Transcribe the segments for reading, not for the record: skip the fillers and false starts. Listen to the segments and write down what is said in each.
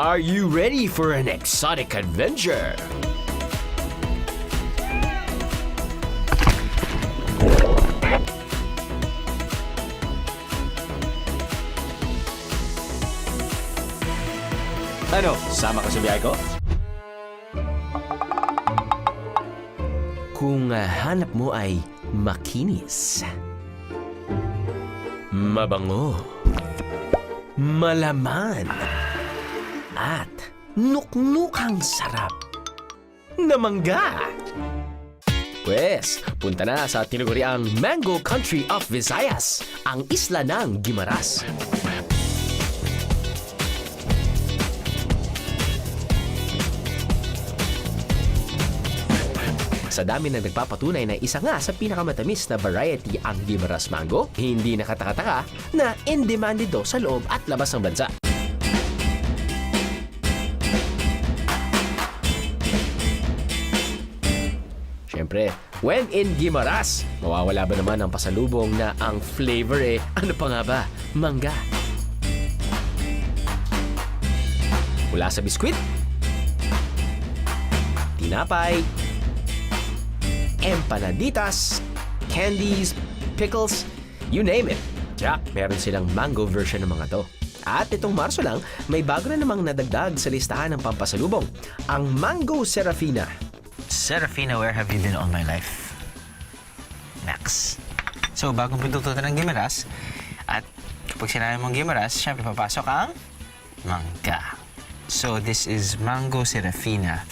Are you ready for an exotic adventure? Ano, sama ka sa biyahe ko? Kung hanap mo ay makinis, mabango, malaman, at nuknukang sarap na mangga. Pwes, punta na sa tinaguriang Mango Country of Visayas, ang isla ng Guimaras. Sa dami na nagpapatunay na isa nga sa pinakamatamis na variety ang Guimaras Mango, hindi nakataka-taka na in demand ito sa loob at labas ng bansa. Siyempre, when in Guimaras, mawawala ba naman ang pasalubong na ang flavor ano pa nga ba? Mangga. Mula sa biskwit, tinapay, empanaditas, candies, pickles, you name it. Jack, meron silang mango version ng mga to. At itong Marso lang, may bago na namang nadagdag sa listahan ng pampasalubong, ang Mango Serafina. Serafina, where have you been all my life? Max. So, bagong produkto ng Guimaras. At kapag sinabi mong Guimaras, syempre papasok ang mangga. So, this is Mango Serafina.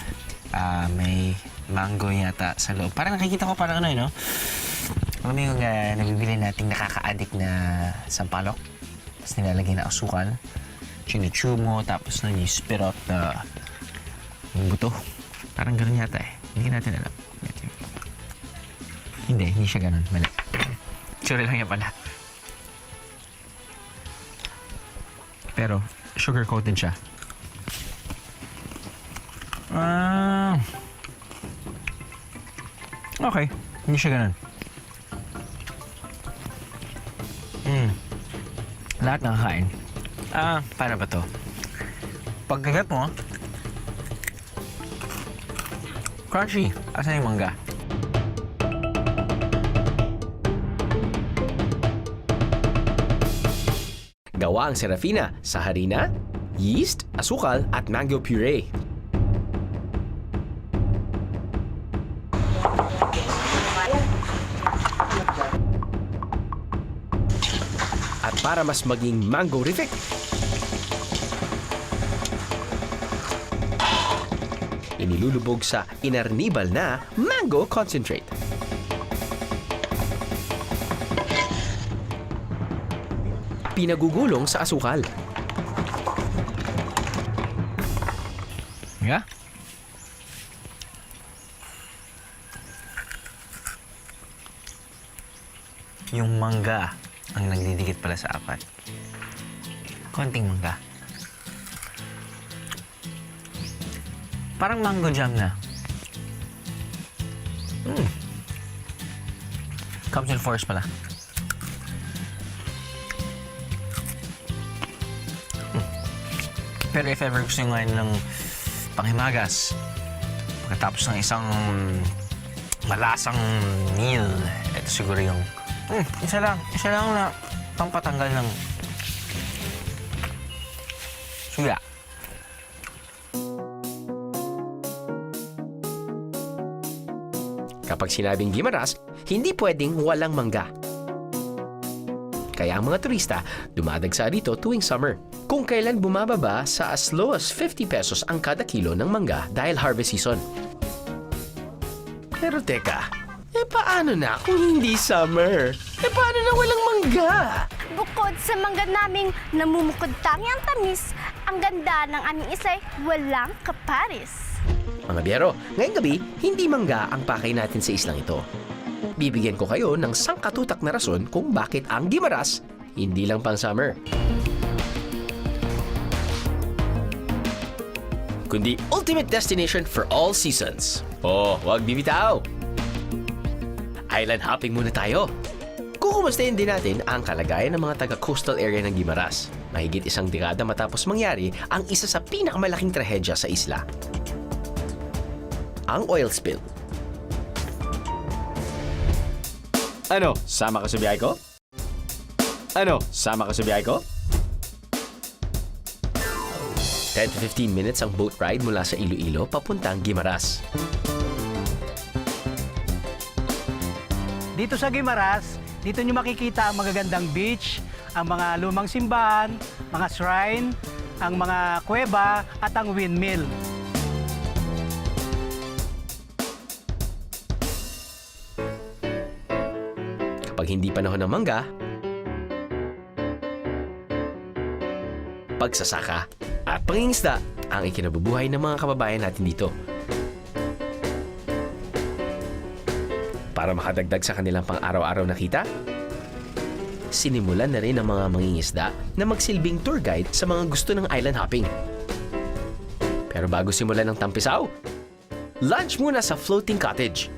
May mango yata sa loob. Parang nakikita ko parang no? Alam mo yung nabibili nating nakaka-addict na sampalok? Tapos nilalagay na asukal. Chinichew mo, tapos nun yung spit out na yung buto. Parang ganun yata Hindi natin alam. Hindi siya ganun. Mali. Sure lang yan pala. Pero, sugar-coated siya. Okay, hindi siya ganun. Lahat nakakain. Paano ba to? Pagkagat mo, crunchy. Asan yung mangga? Gawa ang Serafina sa harina, yeast, asukal at mango puree. At para mas maging mango-rific, inilulubog sa inarnibal na mango concentrate. Pinagugulong sa asukal. Yeah? Yung mangga ang nagdidikit pala sa apat. Konting mangga. Parang mango jam na. Comes in force pala. Pero if ever gusto nyo ngayon ng panghimagas, pagkatapos ng isang malasang meal, ito siguro yung isa lang na pampatanggal ng suya. Kapag sinabing Guimaras, hindi pwedeng walang mangga. Kaya ang mga turista dumadagsa rito tuwing summer. Kung kailan bumababa sa as low as 50 pesos ang kada kilo ng mangga dahil harvest season. Pero teka, paano na kung hindi summer? Paano na walang mangga? Bukod sa mangga naming namumukod tangi ang tamis, ang ganda ng aming isay walang kaparis. Mga biyero, ngayong gabi, hindi mangga ang pakay natin sa islang ito. Bibigyan ko kayo ng sangkatutak na rason kung bakit ang Guimaras hindi lang pang summer, kundi ultimate destination for all seasons. Huwag bibitaw! Island hopping muna tayo. Kukumustahin din natin ang kalagayan ng mga taga-coastal area ng Guimaras. Mahigit isang dekada matapos mangyari ang isa sa pinakamalaking trahedya sa isla. Ang oil spill. Ano, sama ka sa biyahe ko? Ano, sama ka sa biyahe ko? 10 to 15 minutes ang boat ride mula sa Iloilo papuntang Guimaras. Dito sa Guimaras, dito nyo makikita ang magagandang beach, ang mga lumang simbahan, mga shrine, ang mga kuweba at ang windmill. Kapag hindi panahon ng mangga, pagsasaka at pangingisda ang ikinabubuhay ng mga kababayan natin dito. Para makadagdag sa kanilang pang-araw-araw na kita, sinimulan na rin ng mga mangingisda na magsilbing tour guide sa mga gusto ng island hopping. Pero bago simulan ng tampisaw, lunch muna sa floating cottage.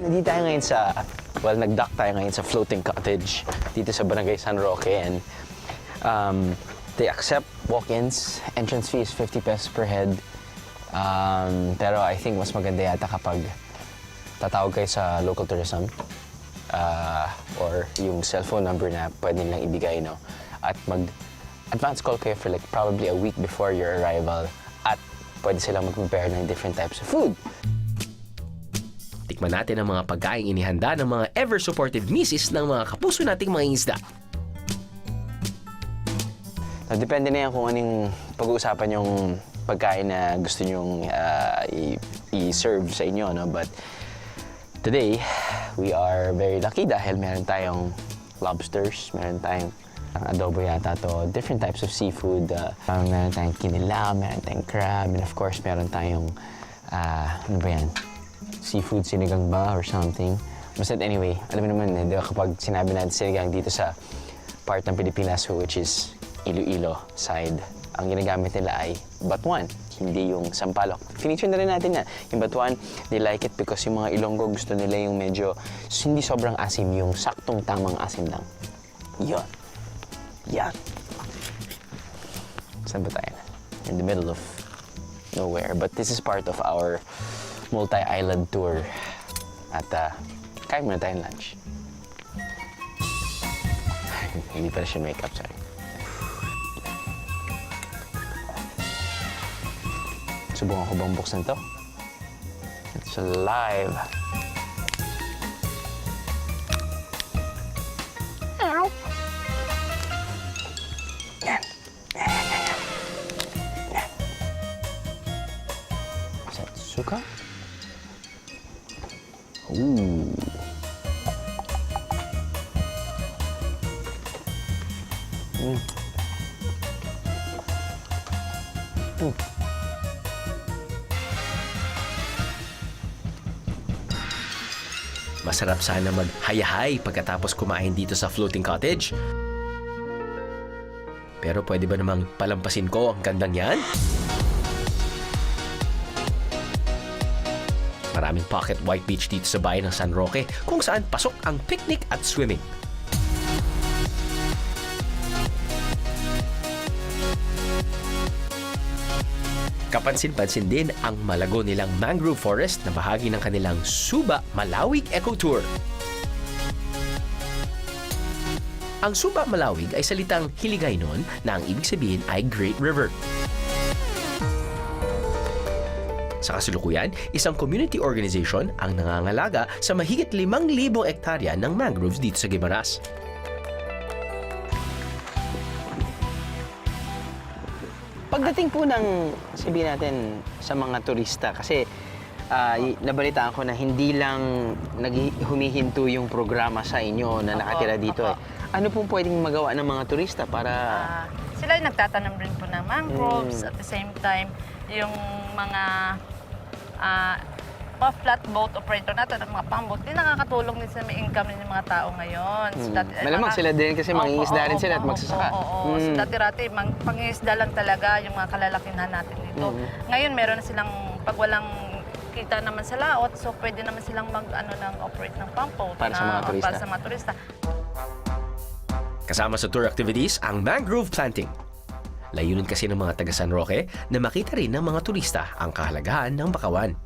Nandito tayo ngayon sa, nag-dock tayo ngayon sa floating cottage dito sa Barangay San Roque, and they accept walk-ins. Entrance fee is 50 pesos per head. Pero I think mas maganda yata kapag tatawag kayo sa local tourism or yung cellphone number na pwede nilang ibigay, no? At mag-advance call kayo for like probably a week before your arrival, at pwede silang mag-prepare ng different types of food. Tikman natin ang mga pagkaing inihanda ng mga ever-supportive misis ng mga kapuso nating mga isda. Depende na yan kung anong pag-uusapan yung pagkain na gusto nyong i-serve sa inyo, no? But today, we are very lucky dahil meron tayong lobsters, meron tayong adobo yata to, different types of seafood. Meron tayong kinilaw, meron tayong crab, and of course, meron tayong, ano ba yan? Seafood sinigang ba or something. Basta anyway, alam mo naman, di ba, kapag sinabi natin sinigang dito sa part ng Pilipinas, which is Iloilo side, ang ginagamit nila ay batuan, hindi yung sampalok. Feature na rin natin na yung batuan, they like it because yung mga Ilonggo gusto nila yung medyo hindi sobrang asim, yung saktong tamang asim lang. Yun. Yan. Saan ba tayo? In the middle of nowhere. But this is part of our multi-island tour. At kain muna tayong lunch. Hindi pala siya makeup, sorry. Subukan ko bang buksan to? It's alive. Ow! Yan. Yan. Satsuka? Ooh. Masarap sana mag-hayahay pagkatapos kumain dito sa floating cottage. Pero pwede ba namang palampasin ko ang gandang yan? Maraming pocket white beach dito sa bayan ng San Roque kung saan pasok ang picnic at swimming. Kapansin-pansin din ang malago nilang mangrove forest na bahagi ng kanilang Suba Malawig Eco Tour. Ang Suba Malawig ay salitang Hiligaynon na ang ibig sabihin ay Great River. Sa kasalukuyan, isang community organization ang nangangalaga sa mahigit 5,000 ektarya ng mangroves dito sa Guimaras. Pagdating po ng, sabihin natin, sa mga turista, kasi nabalitaan ko na hindi lang humihinto yung programa sa inyo na nakatira dito. Opo. Ano pong pwedeng magawa ng mga turista para... Sila yung nagtatanim rin po ng mangroves. At the same time, yung mga flatboat operator natin, ang mga pangboat, din nakakatulong din sa may income din ng mga tao ngayon. So, Malamang sila din kasi mangingisda rin sila at magsasaka. Oo. So dati-rati, pangingisda lang talaga yung mga kalalakihan natin dito. Ngayon, meron na silang, pag walang kita naman sa laot, so pwede naman silang operate ng pump boat. Para sa mga turista. Para sa mga turista. Kasama sa tour activities ang mangrove planting. Layunin kasi ng mga taga San Roque na makita rin ng mga turista ang kahalagahan ng bakawan.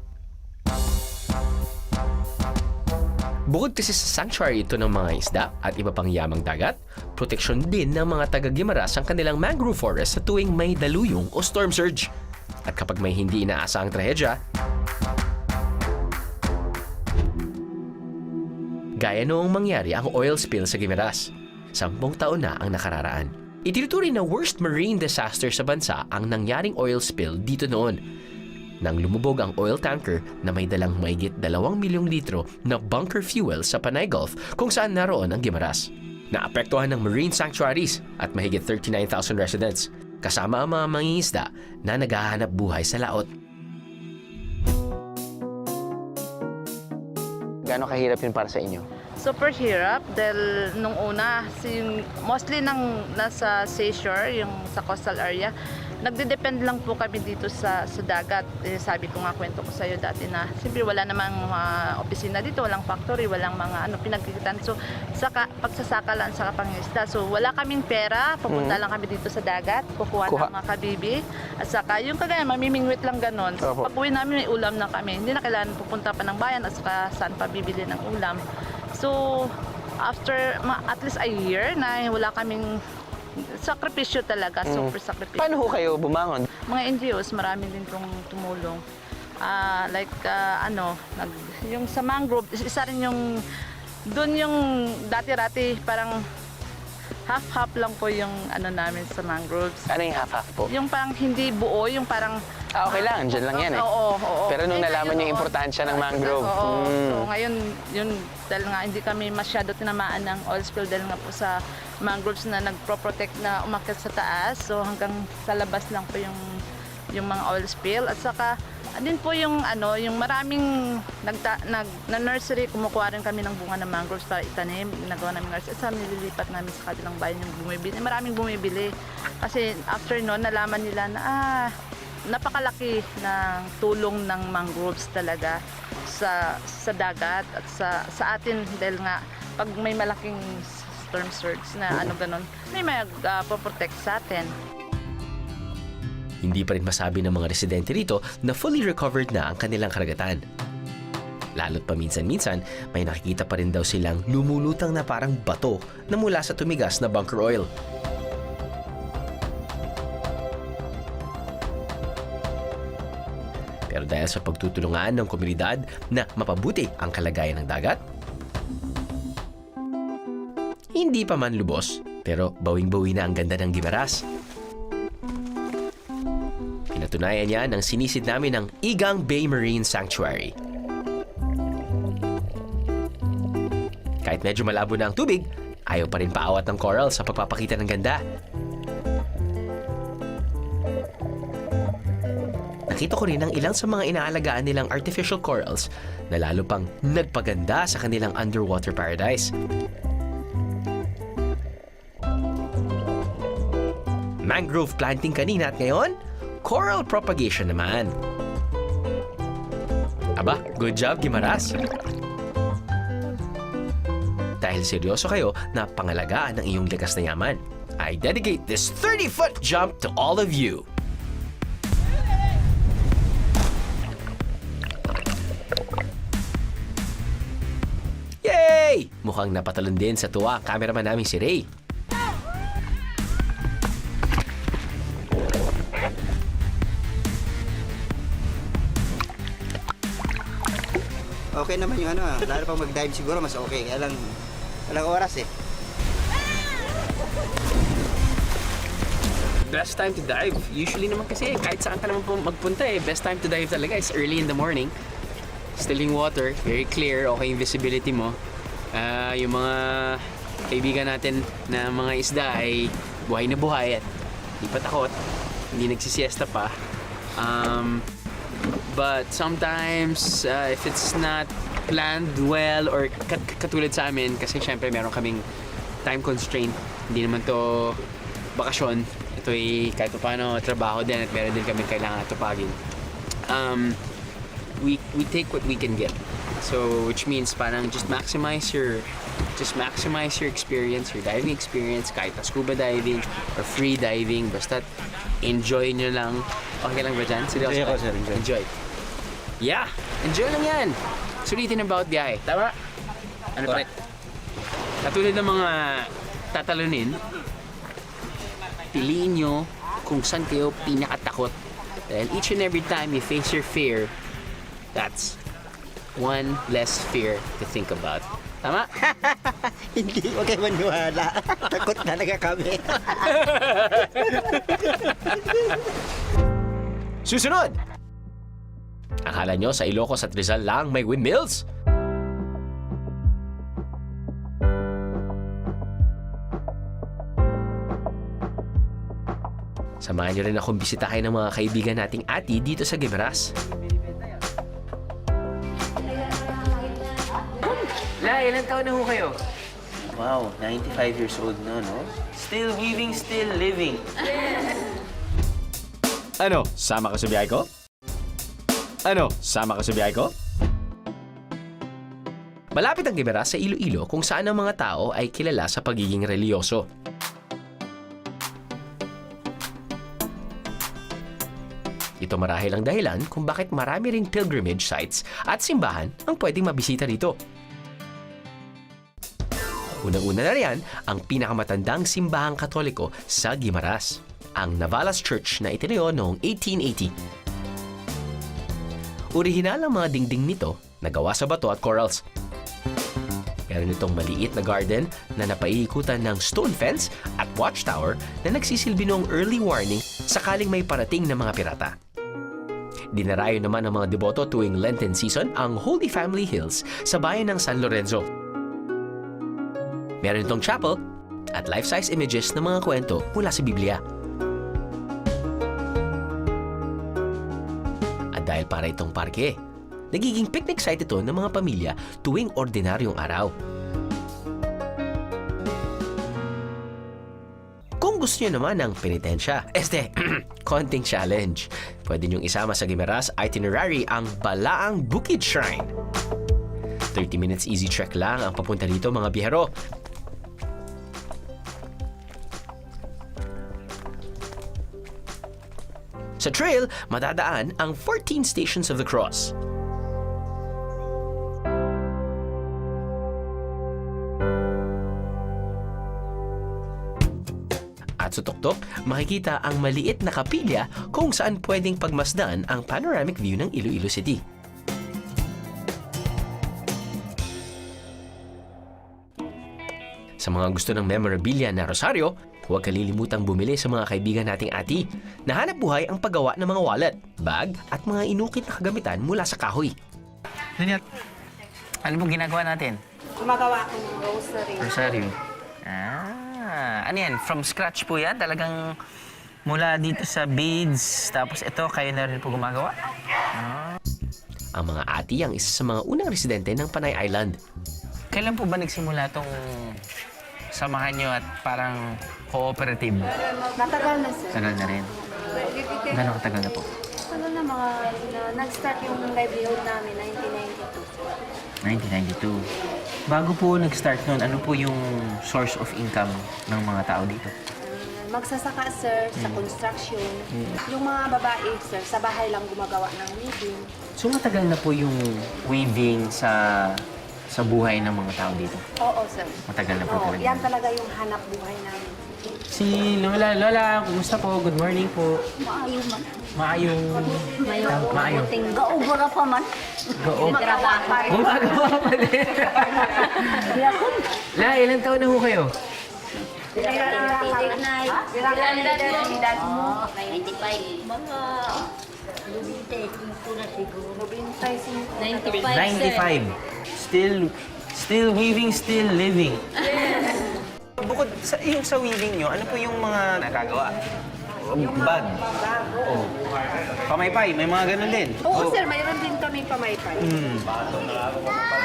Bukod kasi sa sanctuary ito ng mga isda at iba pang yamang dagat, proteksyon din ng mga taga-Guimaras ang kanilang mangrove forest sa tuwing may daluyong o storm surge. At kapag may hindi inaasahang trahedya, gaya noong mangyari ang oil spill sa Guimaras, 10 taon na ang nakararaan. Itinuturing na worst marine disaster sa bansa ang nangyaring oil spill dito noon, nang lumubog ang oil tanker na may dalang mahigit 2 milyong litro na bunker fuel sa Panay Gulf kung saan naroon ang Guimaras. Naapektuhan ng marine sanctuaries at mahigit 39,000 residents, kasama ang mga mangingisda na naghahanap buhay sa laot. Gaano kahirap yun para sa inyo? Super hirap dahil nung una, mostly nasa seashore, yung sa coastal area, nagde-depend lang po kami dito sa dagat. Sabi ko nga, kwento ko sa'yo dati na siyempre wala namang opisina dito, walang factory, walang mga pinagkikitan. So, pagsasaka lang sa pangingisda. So, wala kaming pera, pupunta lang kami dito sa dagat, kukuha ng mga kabibi. At saka, yung kagaya, mamimingwit lang ganon. So, pag uwi namin, may ulam na kami. Hindi na kailangan pupunta pa ng bayan at saka saan pa bibili ng ulam. So, after at least a year na wala kaming sakripisyo talaga, super sakripisyo. Paano ho kayo bumangon? Mga NGOs, marami din pong tumulong. Yung sa mangrove, isa rin yung, doon yung dati-rati parang half-half lang po yung namin sa mangroves. Ano yung half-half po? Yung parang hindi buo, yung parang Okay lang, dyan lang yan eh. Oo. Pero nung nalaman niyo yung importansya ng mangrove. So ngayon, yun, dahil nga hindi kami masyado tinamaan ng oil spill dahil nga po sa mangroves na nagpro-protect na umakyat sa taas. So hanggang sa labas lang po yung mga oil spill. At saka, din po yung maraming nursery, kumukuha rin kami ng bunga ng mangroves para itanim, ginagawa namin nursery. At sa nililipat namin sa kanilang bayan yung bumibili. Maraming bumibili. Kasi after noon, nalaman nila na napakalaki ng tulong ng mangroves talaga sa dagat at sa atin dahil nga pag may malaking storm surge na ganon, may mag-protect sa atin. Hindi pa rin masabi ng mga residente rito na fully recovered na ang kanilang karagatan. Lalo't paminsan-minsan, may nakikita pa rin daw silang lumulutang na parang bato na mula sa tumigas na bunker oil. Pero dahil sa pagtutulungan ng komunidad na mapabuti ang kalagayan ng dagat, hindi pa man lubos, pero bawing-bawi na ang ganda ng Guimaras. Pinatunayan niya ng sinisid namin ng Igang Bay Marine Sanctuary. Kahit medyo malabo na ang tubig, ayaw pa rin paawat ng coral sa pagpapakita ng ganda. Nakita ko rin ang ilang sa mga inaalagaan nilang artificial corals na lalo pang nagpaganda sa kanilang underwater paradise. Mangrove planting kanina at ngayon, coral propagation naman. Aba, good job, Guimaras! Dahil seryoso kayo na pangalagaan ang iyong likas na yaman, I dedicate this 30-foot jump to all of you. Yay! Mukhang napatalon din sa tuwa ang cameraman namin si Ray. Okay naman yung lalo pag mag-dive siguro mas okay. Kaya lang, walang oras eh. Best time to dive. Usually naman kasi kahit saan ka naman po magpunta best time to dive talaga is early in the morning. Still yung water, very clear, okay yung visibility mo. Yung mga kaibigan natin na mga isda ay buhay na buhay at hindi pa takot, hindi nagsisiesta pa. But sometimes, if it's not planned well or katulad sa amin, kasi syempre meron kaming time constraint, hindi naman to bakasyon. Ito ay kahit pa paano trabaho din at meron din kami kailangan tupagin. we take what we can get. So which means parang just maximize your experience, your diving experience, kahit na scuba diving or free diving, basta enjoy nyo lang. Okay lang ba dyan? Seryoso Enjoy ka? ako, sir. Enjoy. Yeah! Enjoy lang yan! Sulitin ang bawat biyahe. Tama? Ano Correct. pa? Katulad ng mga tatalunin, piliin nyo kung saan kayo pinakatakot. Dahil each and every time you face your fear, that's one less fear to think about. Tama? Hindi, huwag kayo maniwala. Takot talaga kami. Susunod! Akala nyo sa Ilocos at Rizal lang may windmills? Samahan nyo rin akong bisitahin ng mga kaibigan nating ati dito sa Gimeras. La, ilang taon na ho kayo? Wow, 95 years old na, no? Still weaving, still living. Ano, sama ka sa biyahe ko? Ano, sama ka sa biyahe ko? Malapit ang Gimeras sa Iloilo kung saan ang mga tao ay kilala sa pagiging reliyoso. Ito marahil ang dahilan kung bakit marami ring pilgrimage sites at simbahan ang pwedeng mabisita rito. Unang-una na riyan ang pinakamatandang simbahang Katoliko sa Guimaras, ang Navalas Church na itinayo noong 1880. Orihinal ang mga dingding nito na gawa sa bato at corals. Meron itong maliit na garden na napaiikutan ng stone fence at watchtower na nagsisilbi noong early warning sakaling may parating na mga pirata. Dinarayo naman ng mga deboto tuwing Lenten season ang Holy Family Hills sa bayan ng San Lorenzo. Meron itong chapel at life-size images ng mga kwento mula sa Biblia. At dahil para itong parke, nagiging picnic site ito ng mga pamilya tuwing ordinaryong araw. Kung gusto nyo naman ng penitensya, konting challenge, pwede nyong isama sa Gimeras itinerary ang Balaang Bukid Shrine. 30 minutes easy trek lang ang papunta dito mga biyahero. Sa trail, madadaan ang 14 Stations of the Cross. At sa tuktok, makikita ang maliit na kapilya kung saan pwedeng pagmasdan ang panoramic view ng Iloilo City. Sa mga gusto ng memorabilia na rosaryo, huwag kalilimutang bumili sa mga kaibigan nating ati. Nahanap buhay ang paggawa ng mga wallet, bag at mga inukit na kagamitan mula sa kahoy. Lynette, ano pong ginagawa natin? Gumagawa ako ng rosary. Rosario. Ano yan? From scratch po yan? Talagang mula dito sa beads, tapos ito, kayo na rin po gumagawa? Ang mga ati ang isa sa mga unang residente ng Panay Island. Kailan po ba nagsimula tong samahan nyo at parang cooperative? Matagal na, sir. Tagal na rin. Gano'ng katagal na po? Ano na mga, nag-start yung livelihood namin, 1992. 1992. Bago po nag-start noon, ano po yung source of income ng mga tao dito? Magsasaka, sir, sa construction. Yung mga babae, sir, sa bahay lang gumagawa ng weaving. So matagal na po yung weaving sa buhay ng mga tao dito? Oo, sir. Matagal na po Oo, talaga. yan talaga yung hanap buhay namin. Si Lola, kumusta po? Good morning po. Maayo man. Maayong... Maayo. Ting gaubura pa man. Goo. Trabaho. Gumagawa pa din. La, ilang taon na ho kayo? Ilan na edad mo? 95. Mga 95 na siguro. 95. 95. Still weaving, still living. Bukod sa weaving nyo, ano po yung mga nagagawa? Bag. Oh. Pamaypay, may mga ganun din. Oo, sir, mayroon din kami pamaypay.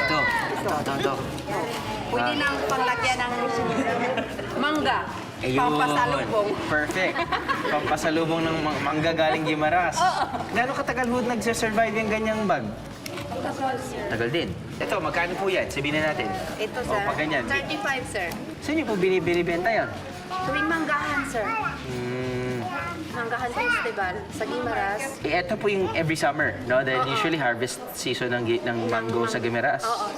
Ito. Pwede nang panglagyan ng mangga. Ayun. Pampasalubong. Perfect. Pampasalubong ng manggagaling Gimaras. Gano'ng katagal ho nagsasurvive yung ganyang bag? Tagal din. Ito, magkano po yan? Sabihin na natin. Ito, O, sir. pag ganyan. 35, sir. Saan niyo po binibenta yan? Tuwing manggahan, sir. Manggahan Festival sa Guimaras. Ito po yung every summer, no? Dahil usually harvest season ng mango sa Gimaras. Oo.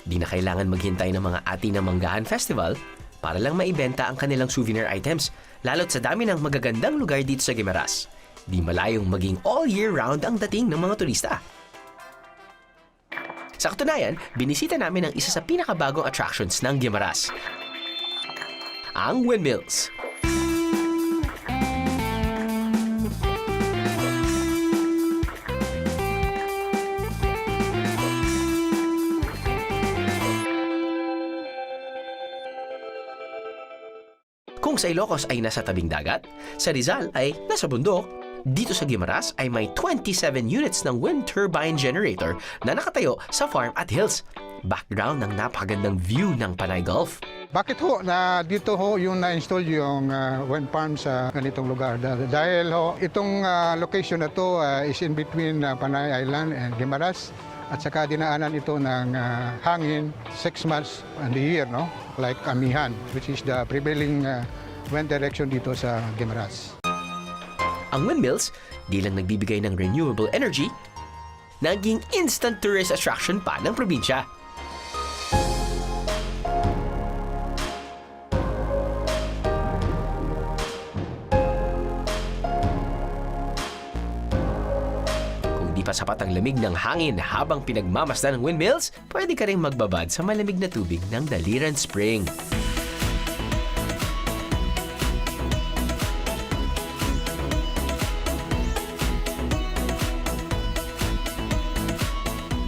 Di na kailangan maghintay ng mga ati ng Manggahan Festival para lang maibenta ang kanilang souvenir items, lalo't sa dami ng magagandang lugar dito sa Guimaras. Di malayong maging all year round ang dating ng mga turista. Sa katunayan, binisita namin ang isa sa pinakabagong attractions ng Guimaras, ang windmills. Kung sa Ilocos ay nasa tabing dagat, sa Rizal ay nasa bundok, dito sa Guimaras ay may 27 units ng wind turbine generator na nakatayo sa farm at hills. Background ng napakagandang view ng Panay Gulf. Bakit ho na dito ho yung na-install yung wind farm sa ganitong lugar? Dahil ho, itong location na to is in between Panay Island and Guimaras at saka dinaanan ito ng hangin 6 months in the year, no? Like amihan, which is the prevailing wind direction dito sa Guimaras. Ang windmills, di lang nagbibigay ng renewable energy, naging instant tourist attraction pa ng probinsya. Kung di pa sapat ang lamig ng hangin habang pinagmamasdan ng windmills, pwede ka rin magbabad sa malamig na tubig ng Daliran Spring.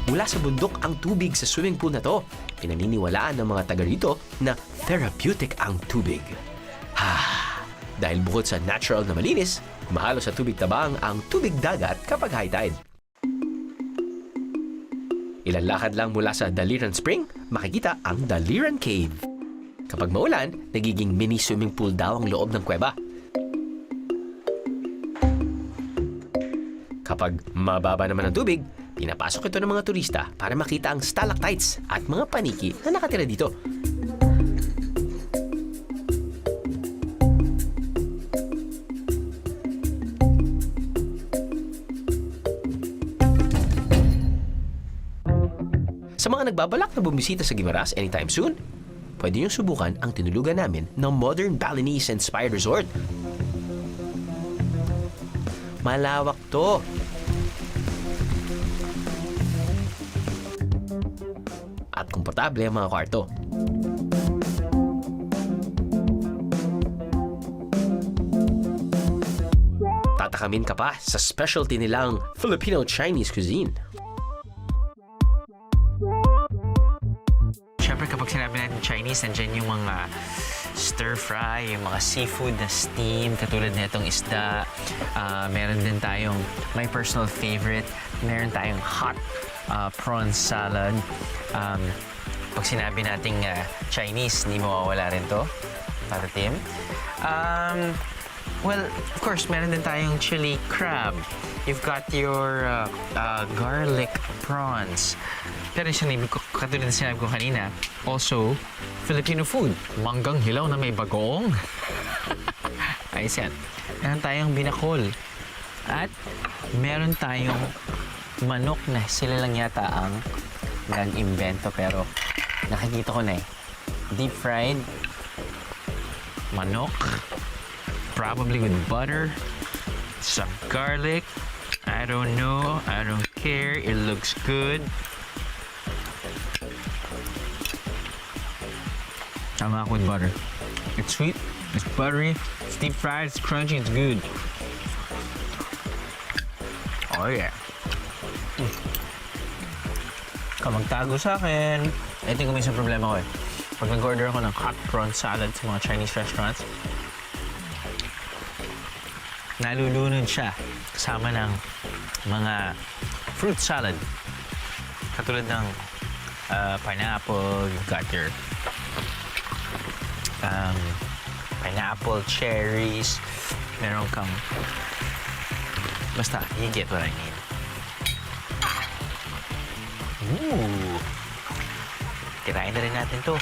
Mula sa bundok ang tubig sa swimming pool na to. Pinaniniwalaan ng mga taga rito na therapeutic ang tubig. Dahil bukod sa natural na malinis, mahalo sa tubig tabang ang tubig dagat kapag high tide. Ilan lakad lang mula sa Daliran Spring, makikita ang Daliran Cave. Kapag maulan, nagiging mini swimming pool daw ang loob ng kuweba. Kapag mababa naman ang tubig, pinapasok ito ng mga turista para makita ang stalactites at mga paniki na nakatira dito. Sa mga nagbabalak na bumisita sa Guimaras anytime soon, pwede niyong subukan ang tinulugan namin ng modern Balinese-inspired resort. Malawak to. At komportable ang mga kwarto. Tatakamin ka pa sa specialty nilang Filipino-Chinese cuisine. Siyempre kapag sinabi natin Chinese, nandiyan yung mga stir-fry, yung mga seafood na steam, katulad na itong isda. Meron din tayong, my personal favorite, meron tayong hot prawn salad. Pag sinabi nating Chinese, hindi mawawala rin to para Tim. Well, of course, meron din tayong chili crab. You've got your garlic prawns. Pero katulad na sinabi ko kanina, also, Filipino food. Manggang hilaw na may bagong. Ayos yan. Meron tayong binakol. At meron tayong manok na sila lang yata ang nag-invento pero nakikita ko na eh. Deep fried manok, probably with butter, some garlic. I don't know, I don't care. It looks good. Tama ako with butter. It's sweet, it's buttery, it's deep fried, it's crunchy, it's good. Oh yeah. Magtago sa akin. Ito yung isang problema ko eh. Pag nag-order ako ng hot prawn salad sa mga Chinese restaurants, nalulunod siya kasama ng mga fruit salad. Katulad ng pineapple, you've got your pineapple, cherries, meron kang... Basta, you get what I mean. Ooh! Tirain na rin natin to.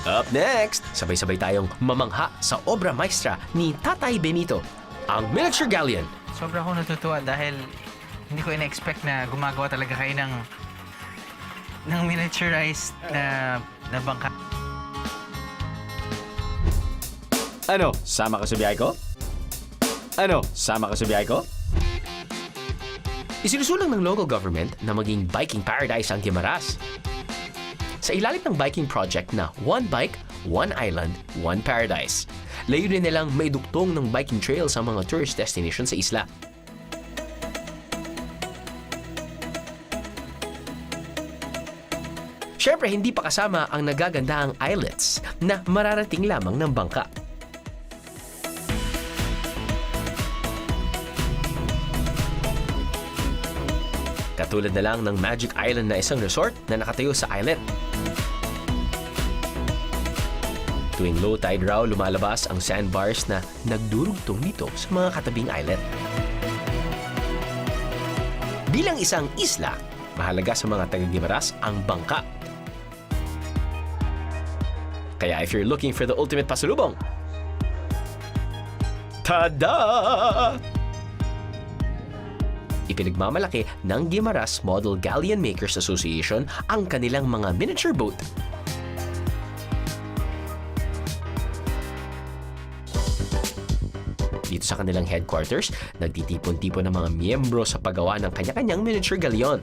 Up next, sabay-sabay tayong mamangha sa obra maestra ni Tatay Benito, ang Miniature Galleon. Sobra akong natutuwa dahil hindi ko in-expect na gumagawa talaga kayo ng miniaturized na bangka. Ano, sama ka sa biyahe ko? Ano, sama ka sa biyahe ko? Isinusulong ng local government na maging biking paradise ang Guimaras. Sa ilalim ng biking project na One Bike, One Island, One Paradise. Layunin nilang maidugtong ng biking trail sa mga tourist destination sa isla. Siyempre, hindi pa kasama ang nagagandahang islets na mararating lamang ng bangka. Katulad na lang ng Magic Island na isang resort na nakatayo sa islet. Tuwing low tide raw, lumalabas ang sandbars na nagdurugtong nito sa mga katabing islet. Bilang isang isla, mahalaga sa mga taga-Guimaras ang bangka. Kaya if you're looking for the ultimate pasalubong, tada! Ipinagmamalaki ng Guimaras Model Galleon Makers Association ang kanilang mga miniature boat. Dito sa kanilang headquarters, nagtitipon-tipon ng mga miyembro sa paggawa ng kanya-kanyang miniature galleon.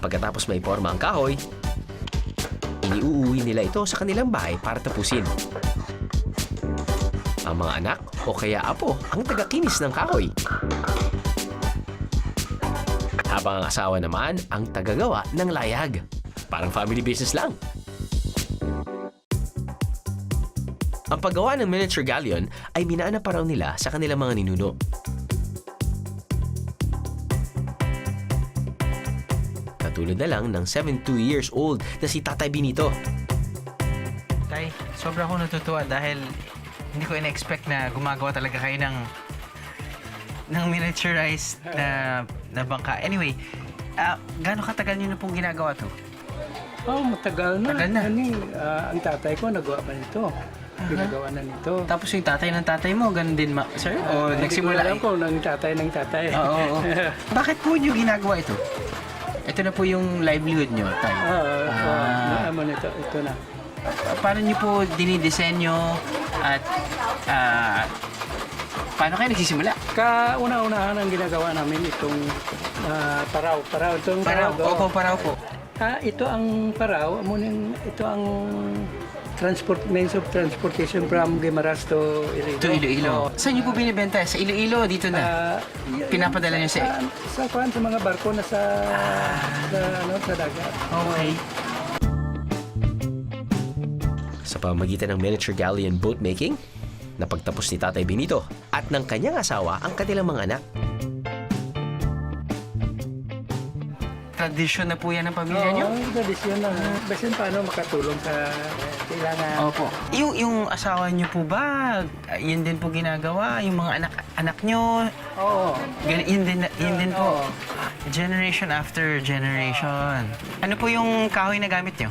Pagkatapos may forma ang kahoy, iniuuwi nila ito sa kanilang bahay para tapusin. Ang mga anak o kaya apo ang tagakinis ng kahoy. Habang ang asawa naman ang tagagawa ng layag. Parang family business lang. Ang paggawa ng miniature galleon ay minaana pa raw nila sa kanilang mga ninuno. Katulad na lang ng 72 years old na si Tatay Benito. Tay, sobra akong natutuwa dahil hindi ko in-expect na gumagawa talaga kayo ng miniaturized na bangka. Anyway, gaano katagal niyo na pong ginagawa to? Oh, matagal na. Tagal na. Ang tatay ko nagawa pa nito. Ginagawa na nito. Tapos yung tatay ng tatay mo, ganun din, sir? O nagsimula? Hindi ko alam ko ng tatay. Oo. Bakit po niyo ginagawa ito? Ito na po yung livelihood niyo, tay. Ito na. Paano niyo po dinidisenyo at paano kayo nagsisimula? Kauna-unahan ang ginagawa namin itong paraw. Itong Paraw. Opo, paraw po. Ito ang paraw. Ito ang means of transportation from Guimaras to Iloilo. To Iloilo. Saan niyo po binibenta? Sa Iloilo, dito na? Pinapadala niyo sa mga barko na sa dagat. Okay. Sa pamamagitan ng miniature galleon boat making, napagtapos ni Tatay Benito at ng kanyang asawa ang kanilang mga anak. Tradisyon na po yan ng pamilya niyo? Oo, tradisyon na. Basta paano makatulong sa kailangan. Opo. Yung asawa niyo po ba, yun din po ginagawa? Yung mga anak niyo? Oo. Yun din po. Generation after generation. Ano po yung kahoy na gamit niyo?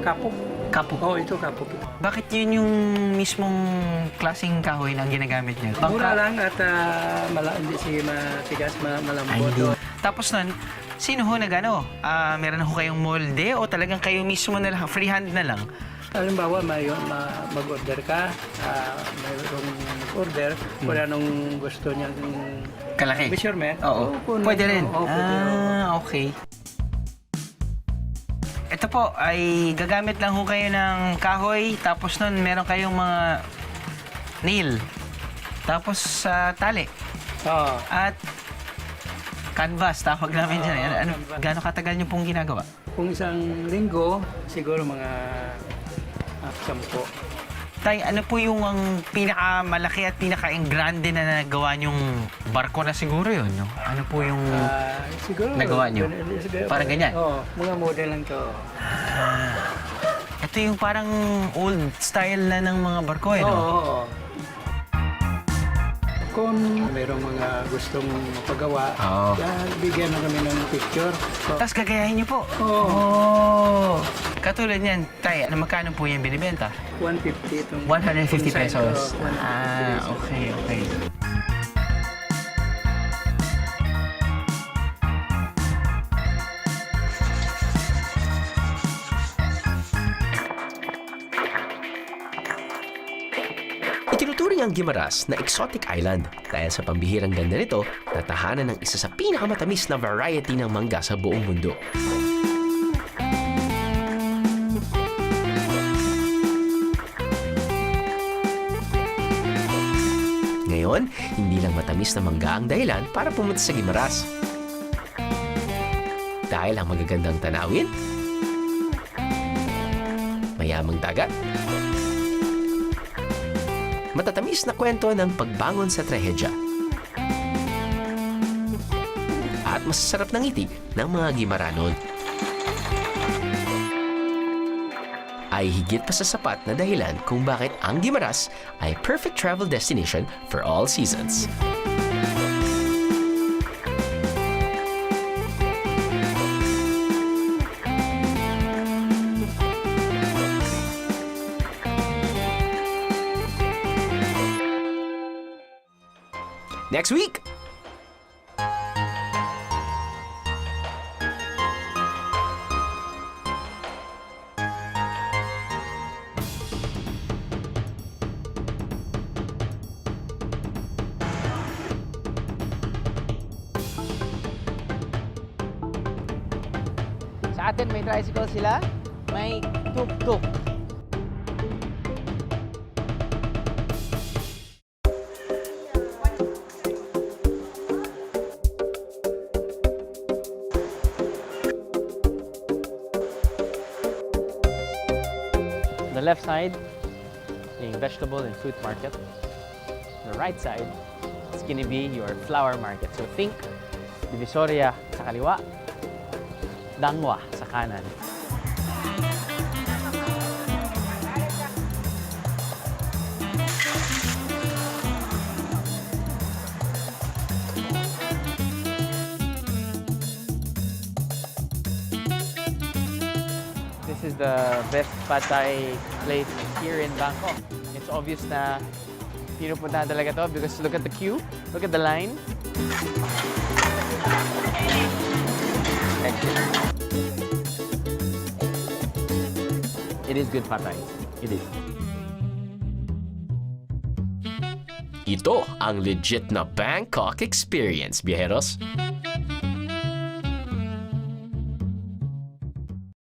Kapok. Kapok. Oo, ito kapok. Bakit yun yung mismong klaseng kahoy na ginagamit niyo? Mura lang at hindi siya matigas, malambot. Tapos nun, sino ho nag-ano? Meron ho kayong molde o talagang kayo mismo na lang, freehand na lang? Halimbawa, mag-order ka, mayroong order, kung anong gusto niyang Kalaki? measurement. Oo. Pwede rin? Oo, pwede. Okay. Ito po, ay gagamit lang ho kayo ng kahoy, tapos nun meron kayong mga nail, tapos tali. Oo. At Canvas, tawag namin dyan. Gaano katagal niyo pong ginagawa? Kung isang linggo, siguro mga 10. Tay, ano po yung ang pinakamalaki at pinaka-engrande na nagawa niyong barko na siguro yun, no? Ano po yung Siguro, nagawa niyo? Parang ganyan? Oo, mga model lang to. Ito yung parang old style na ng mga barko, eh, no? Oo. Kung mayroong mga gustong mapagawa, Oo. bigyan na kami ng picture. So, Tapos gagayahin niyo po? Oo. Oh. Katulad niyan, Tay, ano magkano po yung binibenta? 150 itong 150 kung pesos. size, 150 pesos. Okay. Itinuturing ang Guimaras na exotic island dahil sa pambihirang ganda nito na tahanan ng isa sa pinakamatamis na variety ng mangga sa buong mundo. Ngayon, hindi lang matamis na mangga ang dahilan para pumunta sa Guimaras. Dahil ang magagandang tanawin, mayamang dagat, matatamis na kwento ng pagbangon sa trahedya, at masasarap na ngiti ng mga Gimaranon. Ay higit pa sa sapat na dahilan kung bakit ang Guimaras ay perfect travel destination for all seasons. Next week! Sa atin may tricycle sila, may tuk-tuk. The left side, yung vegetable and fruit market. The right side, it's gonna be your flower market. So think Divisoria sa kaliwa, Dangwa sa kanan. This is the best pad thai place here in Bangkok. It's obvious na pinupuntahan talaga to because look at the queue, look at the line. It is good pad thai. It is. Ito ang legit na Bangkok experience, biyeros.